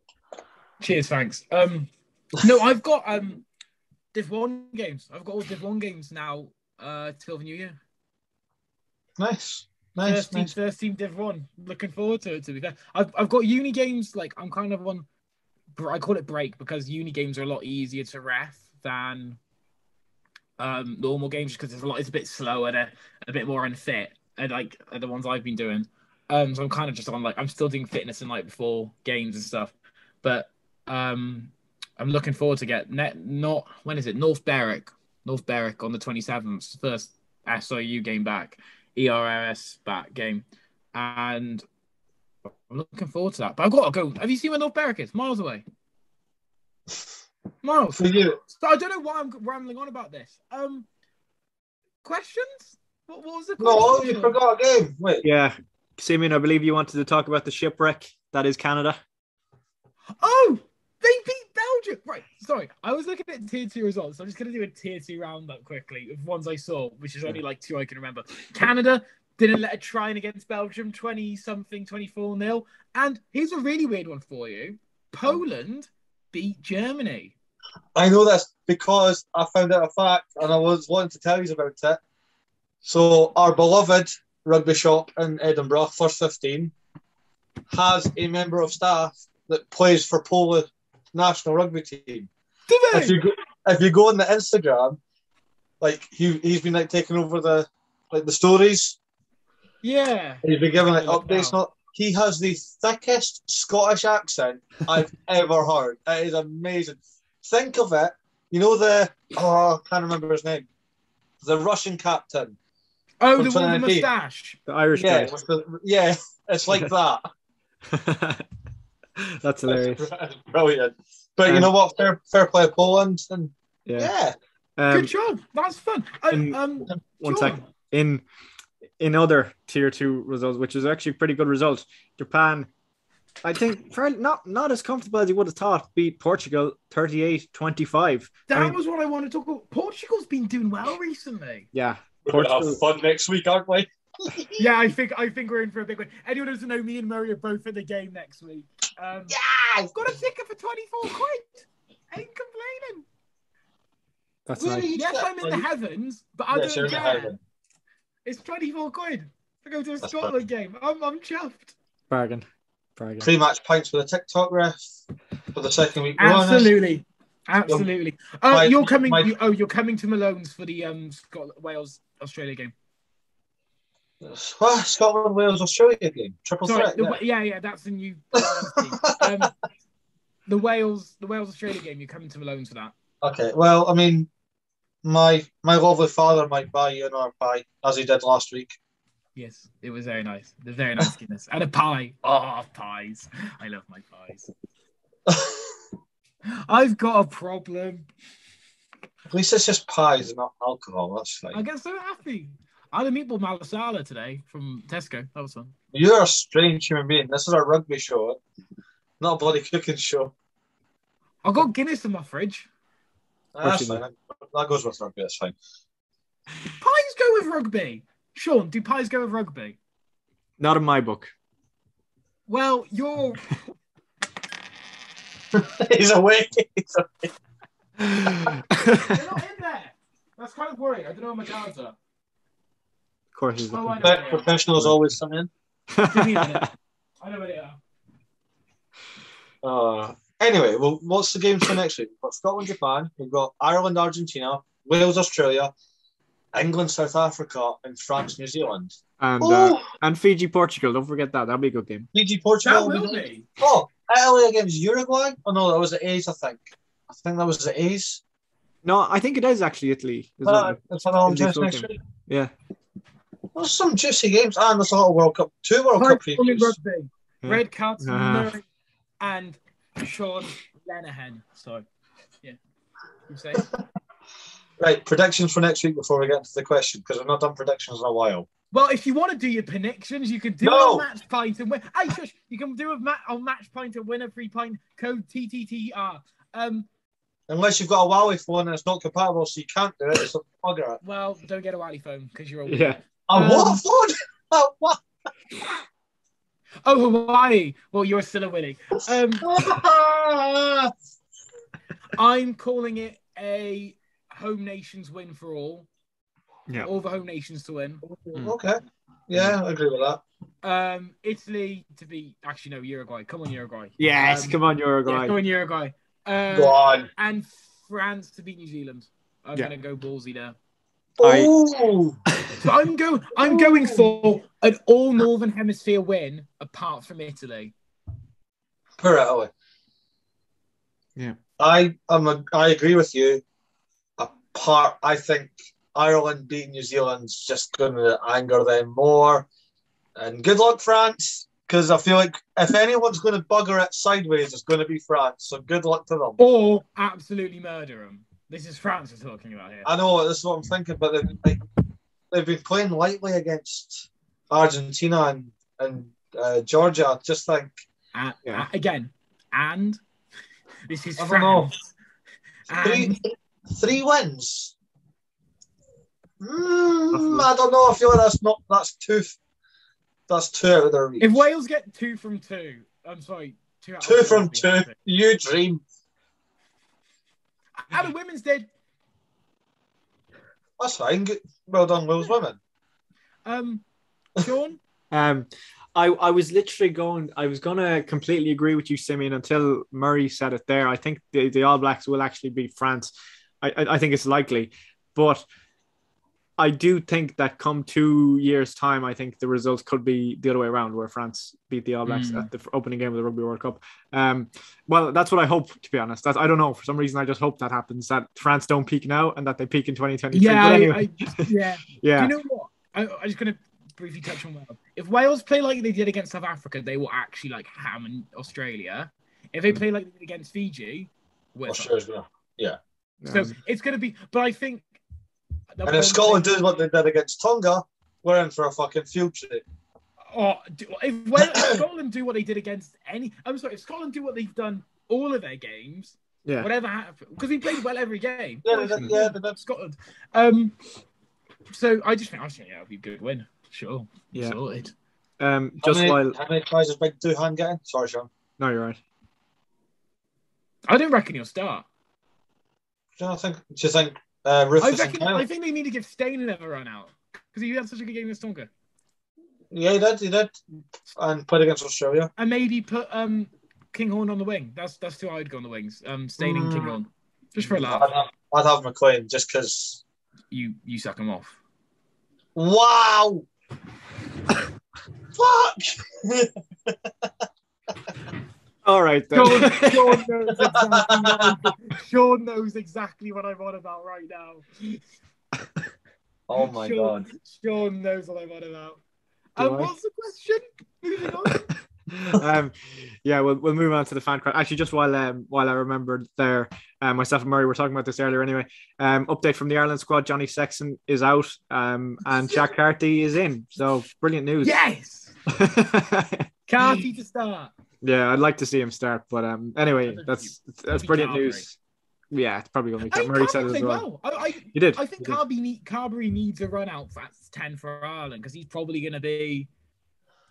Cheers, thanks. No, I've got Div 1 games. I've got all Div 1 games now till the new year. Nice. First team Div 1. Looking forward to it, to be fair. I've got uni games, like I'm kind of on, I call it break because uni games are a lot easier to ref than normal games because it's a bit slower, they're a bit more unfit, and like the ones I've been doing. So I'm kind of just on, like, I'm still doing fitness and like before games and stuff. But I'm looking forward to when is it? North Berwick on the 27th, first SIU game back. ERS back game, and I'm looking forward to that. But I've got to go. Have you seen where North Berwick is? Miles away. Miles. For you. So I don't know why I'm rambling on about this. Questions? What was the question? No, you forgot a game. Wait. Yeah, Simeon, I believe you wanted to talk about the shipwreck that is Canada. Oh, they beat Belgium. Right. Sorry, I was looking at tier 2 results. So I'm just going to do a tier 2 roundup quickly of ones I saw, which is only like 2 I can remember. Canada didn't let a try in against Belgium, 20-something, 24-0. And here's a really weird one for you. Poland beat Germany. I know this because I found out a fact and I was wanting to tell you about it. So our beloved rugby shop in Edinburgh, First 15, has a member of staff that plays for Polish national rugby team. If you go on the Instagram, like he's been like taking over the stories. Yeah. He's been giving like updates. Not he has the thickest Scottish accent I've ever heard. It is amazing. Think of it. You know I can't remember his name. The Russian captain. Oh, the one with the moustache. The Irish guy. It's like that. That's hilarious. That's brilliant. But you know what? Fair play, Poland. And yeah. Good job. That's fun. One second. In other tier 2 results, which is actually a pretty good result, Japan, I think, not as comfortable as you would have thought, beat Portugal 38-25. That was what I wanted to talk about. Portugal's been doing well recently. Yeah. We're going to have fun next week, aren't we? Yeah, I think we're in for a big one. Anyone who doesn't know, me and Murray are both at the game next week. I've got a ticket for 24 quid. Ain't complaining. That's nice. Yes, I'm in the heavens, but I don't care. It's 24 quid to go to a Scotland game. I'm chuffed. Bargain. Pre-match pints for the TikTok ref for the second week. Absolutely. You're coming to Malone's for the Wales Australia game. Scotland, Wales, Australia game. Triple threat. That's the new team. The Wales Australia game. You're coming to Malone's for that. Okay. Well, I mean, my lovely father might buy you another pie, as he did last week. Yes, it was very nice. The very nice Guinness and a pie. Oh, pies! I love my pies. I've got a problem. At least it's just pies and not alcohol. That's fine. I get so happy. I had a meatball malasala today from Tesco. That was fun. You're a strange human being. This is a rugby show, not a bloody cooking show. I've got Guinness in my fridge. That's fine. That goes with rugby. That's fine. Pies go with rugby. Sean, do pies go with rugby? Not in my book. Well, you're... He's awake. They're not in there. That's kind of worrying. I don't know where my cards are. Of course he's professionals always come in. Give me a minute. I know where they are. Anyway, well, what's the games for next week? We've got Scotland, Japan. We've got Ireland, Argentina, Wales, Australia, England, South Africa, and France, New Zealand. And Fiji, Portugal. Don't forget that. That'll be a good game. Fiji, Portugal. That will be. Oh, Italy against Uruguay? Oh, no, that was the A's, I think. I think that was the A's. No, I think it is actually Italy. It's an all next week. Yeah. There's some juicy games. And there's a lot of World Cup. 2 World Cup previews. Rugby. Red cards, Murray, and Sean Lenahan. So, yeah. You say? Right, predictions for next week before we get into the question, because I've not done predictions in a while. Well, if you want to do your predictions, you can do it on Match Pint and win. Hey, shush, you can do it on Match Pint and win a free pint code TTTR. Unless you've got a Huawei phone and it's not compatible, so you can't do it. It's a bugger it. Well, don't get a Huawei phone because you're old. Yeah. A what phone? What? Oh, Hawaii. Well, you're still a winning. I'm calling it a home nations win for all. Yeah. All the home nations to win. Okay. Yeah, I agree with that. Italy to beat. Actually, no, Uruguay. Come on, Uruguay. Yes, come on, Uruguay. Yeah, come on, Uruguay. Go on. And France to beat New Zealand. I'm gonna go ballsy there. Oh. So I'm going for an all Northern Hemisphere win, apart from Italy. Poor Italy. Yeah. I agree with you. I think Ireland beating New Zealand's just going to anger them more. And good luck, France, because I feel like if anyone's going to bugger it sideways, it's going to be France. So good luck to them. Or absolutely murder them. This is France we're talking about here. I know, this is what I'm thinking, but they've been playing lightly against Argentina and Georgia. I just think... Again, and this is I don't France. know. Three wins? I don't know. I feel like that's two out of their reach. If Wales get 2 from 2, I'm sorry, 2 out of 2 from 2. 2. You dream. How the women's did. That's fine. Well done, Wales women. Sean? I was literally I was going to completely agree with you, Simeon, until Murray said it there. I think the All Blacks will actually beat France. I think it's likely. But I do think that come 2 years' time, I think the results could be the other way around, where France beat the All Blacks at the opening game of the Rugby World Cup. Well, that's what I hope, to be honest. I don't know. For some reason, I just hope that happens, that France don't peak now and that they peak in 2023. Yeah, anyway. yeah. Do you know what? I'm just going to briefly touch on Wales. If Wales play like they did against South Africa, they will actually hammer Australia. If they play like they did against Fiji, Australia's going to, yeah. So it's going to be, but I think... And if Scotland did what they did against Tonga, we're in for a fucking field trip. If Scotland do what they did against if Scotland do what they've done all of their games, whatever happens, because we played well every game. Yeah, they did. Scotland. So I just think it'll be a good win. Sure. Yeah. Sorted. How many tries has Big Doohan getting? Sorry, Sean. No, you're right. I don't reckon he'll start. Do you think Rufus I think they need to give Stain another run out because he had such a good game against Tonga. Yeah, he did. And played against Australia. And maybe put Kinghorn on the wing. That's who I'd go on the wings. Stain and Kinghorn. Just for a laugh. I'd have McLean just because... You suck him off. Wow! Fuck! All right, then. Sean knows exactly what I'm on about right now. Oh my God. Sean knows what I'm on about. What's the question? Moving on. We'll move on to the fan question. Actually, just while I remembered there, myself and Murray were talking about this earlier anyway. Update from the Ireland squad: Johnny Sexton is out, and Jack Carty is in. So brilliant news. Yes. Carty to start. Yeah, I'd like to see him start, but anyway, that's brilliant news. Yeah, it's probably going to be Murray said it as well. You did. I think Carberry needs a run out for 10 for Ireland because he's probably going to be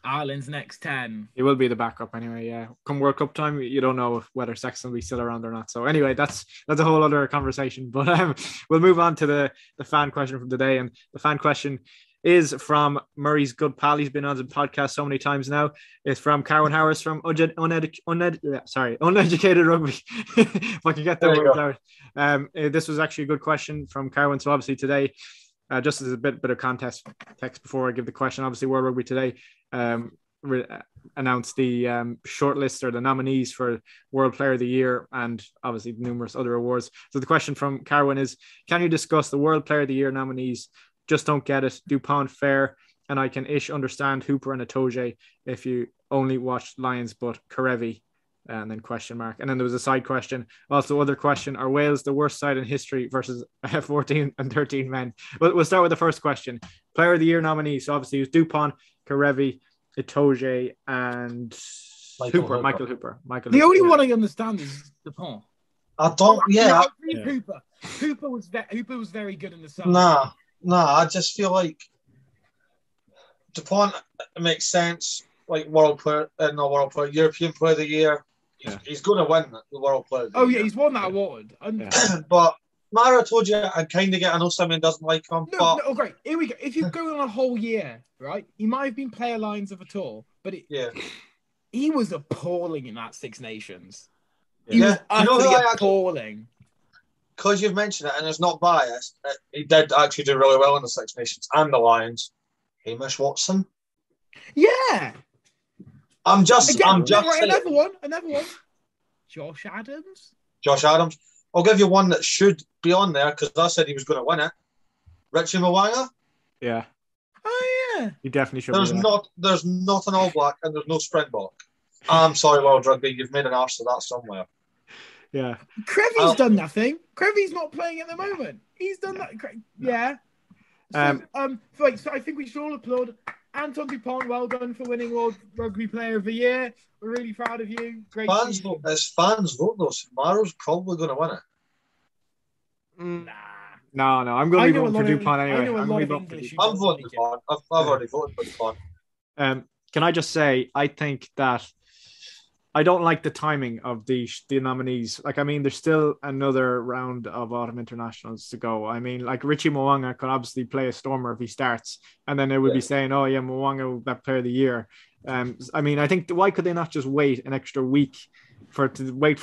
Ireland's next 10. He will be the backup anyway, yeah. Come World Cup time, you don't know whether Sexton will be still around or not. So anyway, that's a whole other conversation. But we'll move on to the fan question from today. And the fan question is from Murray's good pal. He's been on the podcast so many times now. It's from Carwyn Harris from Uneducated Rugby. If I can get the words out. This was actually a good question from Carwyn. So obviously today, just as a bit of context text before I give the question, obviously World Rugby today announced the shortlist or the nominees for World Player of the Year and obviously numerous other awards. So the question from Carwyn is, can you discuss the World Player of the Year nominees? Just don't get it. Dupont, Fair, and I can understand Hooper and Atoje if you only watched Lions, but Karevi. and then question mark. And then there was a side question. Also, other question: Are Wales the worst side in history versus 14 and 13 men? But we'll start with the first question. Player of the Year nominees. So obviously, it was Dupont, Karevi, Itoje, and Michael Hooper. The only one I understand is Dupont. I don't. Yeah. Hooper. Hooper was very good in the summer. Nah. I just feel like Dupont makes sense. Like European Player of the Year. He's going to win the World Player of the Year. Oh yeah, he's won that award. But Mara told you I kind of get. I know Simmons doesn't like him. No, great. Here we go. If you go on a whole year, right, he might have been player lines of a tour, but he was appalling in that Six Nations. He was utterly appalling. Because you've mentioned it, and it's not biased, he did actually do really well in the Six Nations and the Lions. Hamish Watson. Yeah. I'm just saying. Another one. Josh Adams. I'll give you one that should be on there because I said he was going to win it. Richie Mwanga. Yeah. Oh yeah. He definitely should. There's not an All Black and there's no Springbok. I'm sorry, World Rugby. You've made an arse of that somewhere. Yeah. Crevy's done nothing. Crevy's not playing at the moment. He's done that. Yeah. So, so I think we should all applaud Anton Dupont. Well done for winning World Rugby Player of the Year. We're really proud of you. Great. Fans vote though. Maro's probably going to win it. No. I'm going to be voting for Dupont anyway. I'm voting for Dupont. I've already voted for Dupont. Can I just say, I think that I don't like the timing of the nominees. Like, I mean, there's still another round of Autumn Internationals to go. I mean, like Richie Mwanga could obviously play a stormer if he starts, and then they would be saying, "Oh yeah, Mwanga that Player of the Year." I mean, I think why could they not just wait an extra week for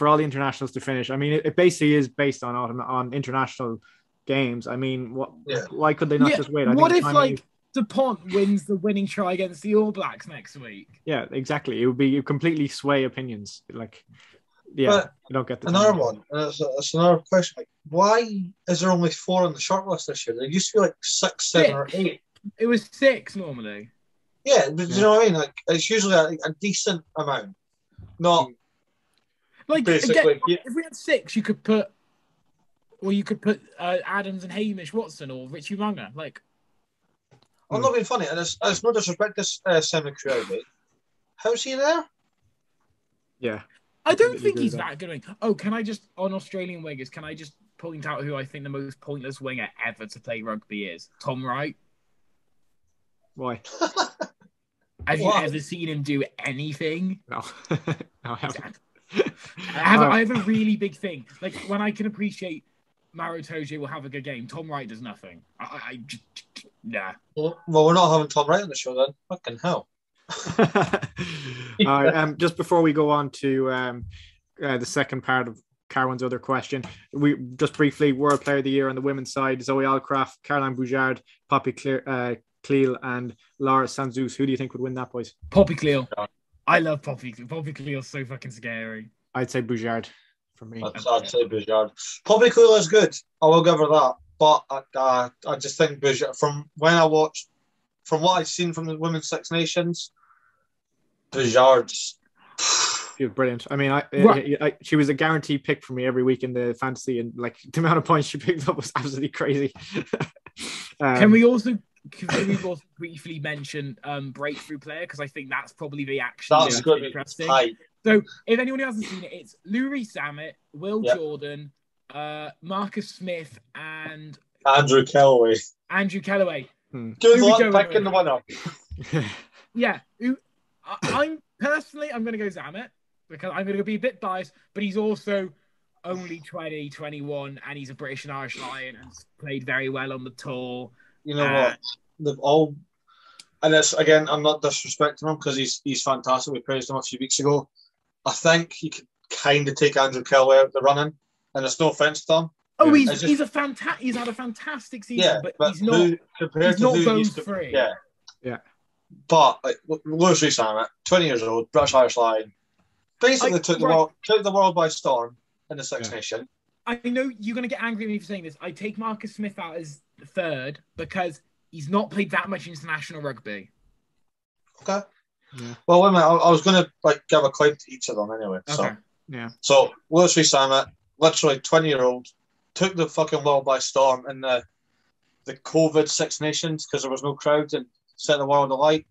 all the internationals to finish? I mean, it basically is based on international games. I mean, why could they not just wait? What if Dupont wins the winning try against the All Blacks next week? Yeah, exactly. It would be completely sway opinions. Like, you don't get the another one. It's another question. Like, why is there only 4 on the shortlist this year? There used to be like 6, 7, or 8. It was 6 normally. Yeah, but you know what I mean? Like, it's usually a decent amount. Not like basically. Again, if we had 6, you could put Adams and Hamish Watson or Richie Mwanga. Like, I'm not being funny, and it's no disrespect to Simon Crowley. How's he there? Yeah. I don't think he's that good. Can I just, on Australian wingers, can I just point out who I think the most pointless winger ever to play rugby is? Tom Wright. Why? Have you ever seen him do anything? No. No, I haven't. I have a really big thing. Like, when I can appreciate Maro Itoje will have a good game, Tom Wright does nothing. Nah. Well, we're not having Tom Wright on the show then. Fucking hell. All right, just before we go on to the second part of Carwin's other question, we just briefly World Player of the Year on the women's side: Zoe Alcraft, Caroline Boujard, Poppy Cleal, and Laura Sanzous. Who do you think would win that, boys? Poppy Cleal. I love Poppy. Poppy Cleal's so fucking scary. I'd say Boujard for me. I'd say Boujard. Poppy Cleal is good. I will give her that. But I just think Boujard, from what I've seen from the Women's Six Nations, Boujard's brilliant. I mean, she was a guaranteed pick for me every week in the fantasy, and like the amount of points she picked up was absolutely crazy. Can we also briefly mention breakthrough player, because I think that's probably the action that's going to be interesting. So if anyone who hasn't seen it, it's Lourie Samet, Will Jordan, Marcus Smith, and Andrew Kellaway. Good luck picking the winner. Yeah, I'm going to go Zamet because I'm going to be a bit biased, but he's also only 20, 21, and he's a British and Irish Lion and played very well on the tour. You know what? They've all, and it's again, I'm not disrespecting him because he's fantastic. We praised him a few weeks ago. I think you could kind of take Andrew Kellaway out the running, and it's no offense to him. Oh, he's had a fantastic season, but he's not compared to who those three. Yeah. But like Lewis Rees-Zammit, 20 years old, British Irish Lion, basically took the world by storm in the Six Nation. I know you're going to get angry at me for saying this. I take Marcus Smith out as third because he's not played that much international rugby. Okay. Yeah. Well, wait a minute. I was going to give a claim to each of them anyway. Okay. So Lewis Rees-Zammit, literally 20-year-old, took the fucking world by storm in the COVID Six Nations because there was no crowd and set the world alight.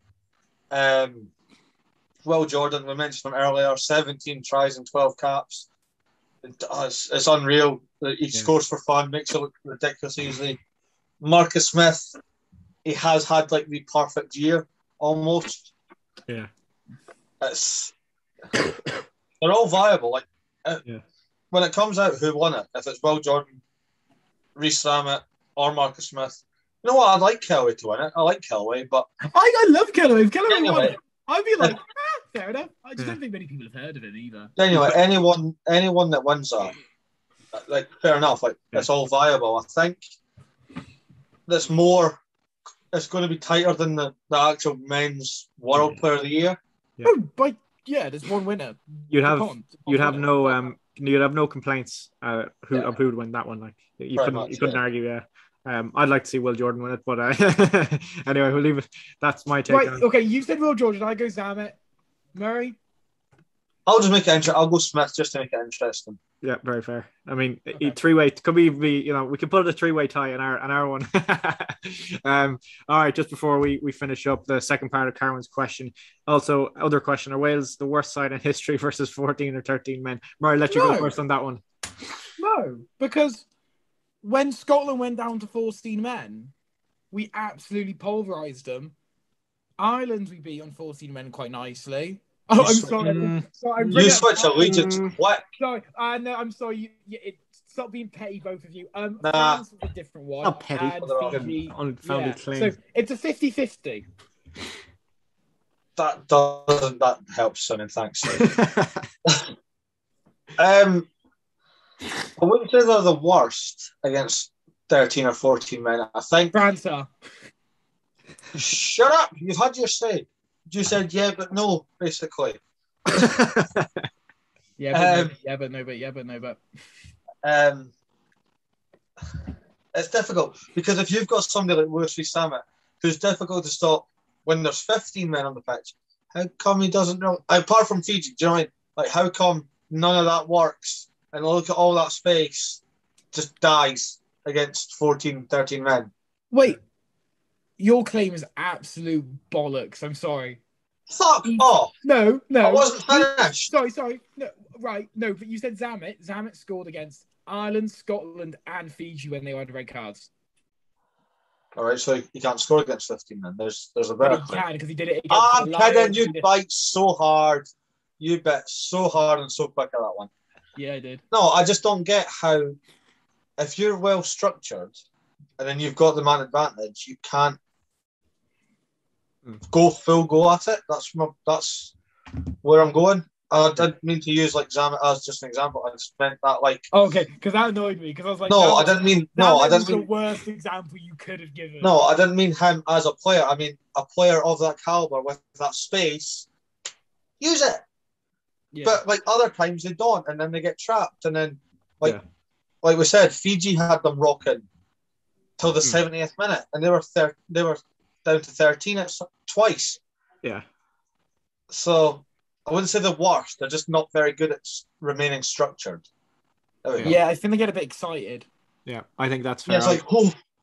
Will Jordan, we mentioned him earlier, 17 tries and 12 caps. It's unreal. He scores for fun, makes it look ridiculous easily. Marcus Smith, he has had the perfect year almost. Yeah. They're all viable. When it comes out who won it, if it's Will Jordan, Rees-Zammit, or Marcus Smith, you know what? I'd like Kellaway to win it. I like Kellaway, but I love Kellaway. If Kellaway Anyway. won it, I'd be like, fair enough. I just don't think many people have heard of him either. anyway, anyone that wins that, fair enough. It's all viable. I think it's going to be tighter than the actual men's World Player of the Year. Yeah. Oh, but there's one winner. You'd have no complaints who would win that one. You couldn't argue. Yeah. I'd like to see Will Jordan win it, but anyway, we'll leave it. That's my take. Right. Okay. You said Will Jordan. I go Zammit. Murray. I'll just make it interesting. I'll go Smith just to make it interesting. Yeah, very fair. I mean, three-way could be we could put it a three-way tie in our one. All right, just before we finish up the second part of Carwin's question. Also, other question: are Wales the worst side in history versus 14 or 13 men? Murray, let you go first on that one. No, because when Scotland went down to 14 men, we absolutely pulverised them. Ireland we beat on 14 men quite nicely. Oh, I'm sorry. You switch allegiance. What? Sorry. No, I'm sorry. Stop being petty, both of you. France was a different one. Not petty. Fiji, Unfounded claim. So it's a 50-50. That helps, Simon. Thanks. I wouldn't say they're the worst against 13 or 14 men. I think France are. Shut up! You've had your say. You said yeah, but no, basically. Yeah, but no. It's difficult because if you've got somebody like Lewis Rees-Zammit who's difficult to stop when there's 15 men on the pitch, how come he doesn't know? Apart from Fiji, do you know what I mean? How come none of that works? And look at all that space just dies against 14, 13 men. Wait. Your claim is absolute bollocks. I'm sorry. Fuck off. No. I wasn't finished. Sorry. No, right. No, but you said Zammit. Zammit scored against Ireland, Scotland, and Fiji when they had red cards. All right, so you can't score against 15 then. There's a better He can because he did it against I'm kidding. You bite so hard. You bit so hard and so quick at that one. Yeah, I did. No, I just don't get how, if you're well structured and then you've got the man advantage, you can't go at it. That's where I'm going. I didn't mean to use Zammit as just an example. I just meant that okay, because that annoyed me because I was like, no, I didn't mean the worst example you could have given. No, I didn't mean him as a player. I mean a player of that caliber with that space. Use it. Yeah. But other times they don't, and then they get trapped, and then like we said, Fiji had them rocking till the 70th minute, and they were down to 13 twice. Yeah. So I wouldn't say the worst. They're just not very good at remaining structured. Yeah, I think they get a bit excited. Yeah, I think that's fair. Yeah, it's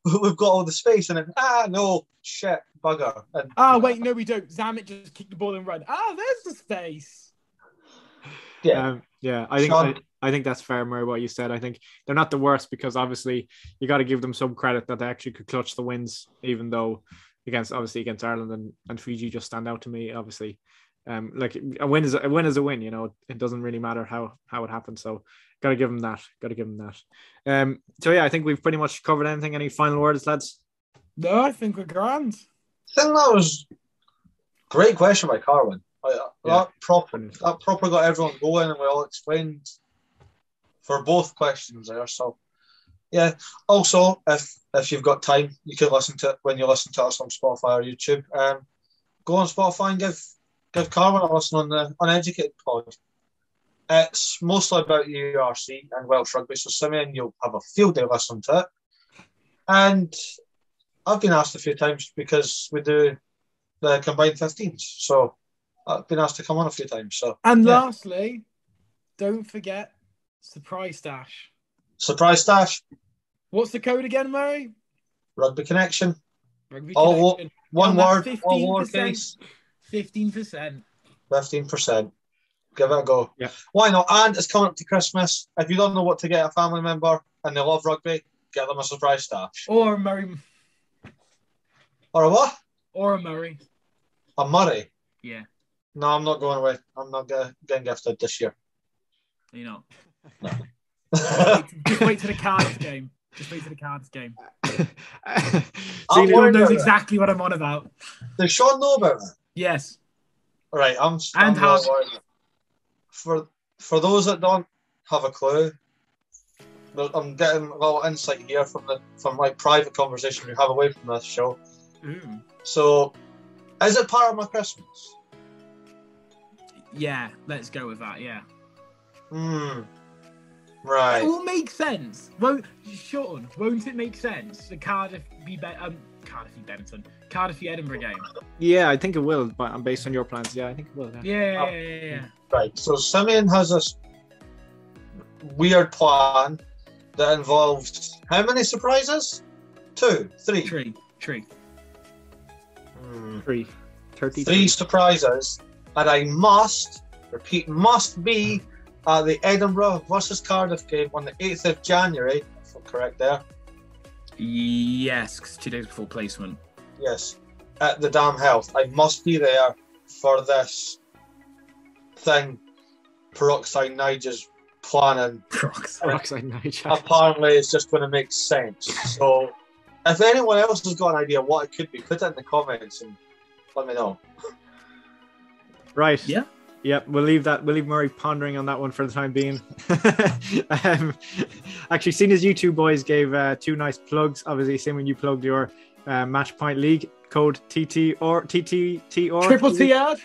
we've got all the space, and then no shit, bugger. And, wait, no, we don't. Zammit just kicked the ball and run. There's the space. Yeah, I think that's fair, Murray, what you said. I think they're not the worst because obviously you got to give them some credit that they actually could clutch the wins, even though against Ireland and Fiji just stand out to me. Obviously, a win is a win. It doesn't really matter how it happens. So got to give them that. So yeah, I think we've pretty much covered anything. Any final words, lads? No, I think we're grand. I think that was a great question by Carwin. That proper got everyone going, and we all explained for both questions there. So, yeah. Also, if you've got time, you can listen to it when you listen to us on Spotify or YouTube. Go on Spotify and give Carwin a listen on the Uneducated Pod. It's mostly about URC and Welsh Rugby, so Simeon, you'll have a field day listening to it. And I've been asked a few times because we do the combined 15s, so I've been asked to come on a few times. So. And yeah. lastly, don't forget Surprise Stash. Surprise Stash. What's the code again, Murray? Rugby Connection. Rugby All Connection. one You'll word, have all 15%. lowercase. 15%. 15%. Give it a go. Yeah. Why not? And it's coming up to Christmas. If you don't know what to get a family member and they love rugby, get them a Surprise Stash. Or a Murray. Or a what? Or a Murray. A Murray. Yeah. No, I'm not going away. I'm not getting gifted this year. You know. No. Just wait to the Cardiff game. Just wait to the Cardiff game. I'm Sean worried knows about exactly what I'm on about. Does Sean know about it? Yes. Right, I'm And really Hart. worried. For those that don't have a clue, I'm getting a little insight here from my private conversation we have away from this show. Ooh. So, is it part of my Christmas? Yeah, let's go with that, yeah. Right. It will make sense. Won't it make sense? The Cardiff v Edinburgh game. Yeah, I think it will, but based on your plans, yeah, I think it will. Yeah. Right. So Simeon has this weird plan that involves how many surprises? 2, 3. Tree. 3. 30. 3 surprises, and I must be at the Edinburgh versus Cardiff game on the 8th of January, if I'm correct there. Yes, 'cause 2 days before placement. Yes, at the Dam Health. I must be there for this thing Peroxide Nigel's planning. Peroxide Nigel. Apparently, it's just going to make sense. So, if anyone else has got an idea what it could be, put it in the comments and let me know. Right. Yeah. Yep, we'll leave Murray pondering on that one for the time being. Actually, seeing as you two boys gave 2 nice plugs, obviously, same when you plugged your Match Point League code TT or TTTR. Triple TR.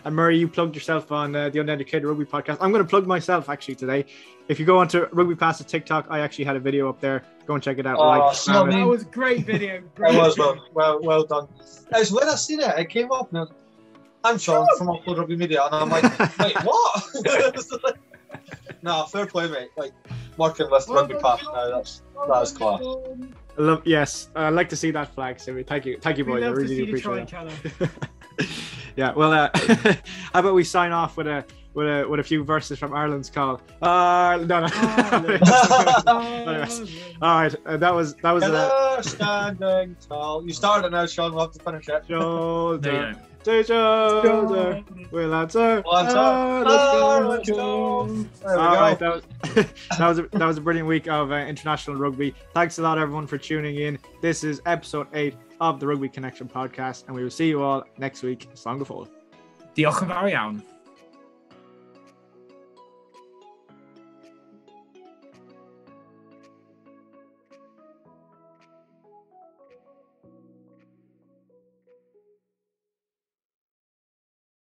And Murray, you plugged yourself on the Uneducated Rugby podcast. I'm going to plug myself actually today. If you go onto Rugby Pass's TikTok, I actually had a video up there. Go and check it out. That was a great video. It was well done. It's when I seen it came up and I'm Sean from Offload Rugby Media, and I'm like, wait, what? No, fair play, mate. Like working with Rugby Pass now, that is class. Yes, I'd like to see that flag. So thank you, boys. I really do appreciate it. Yeah, well, how about we sign off with a few verses from Ireland's call? No. Anyways, all right, that was standing tall. You started it now, Sean. We'll have to finish it. Shoulder to shoulder, we'll answer. Let's go. There we go. Right, that was a brilliant week of international rugby. Thanks a lot, everyone, for tuning in. This is episode 8 of the Rugby Connection podcast, and we will see you all next week. Slán go fóill. Diolch yn fawr iawn.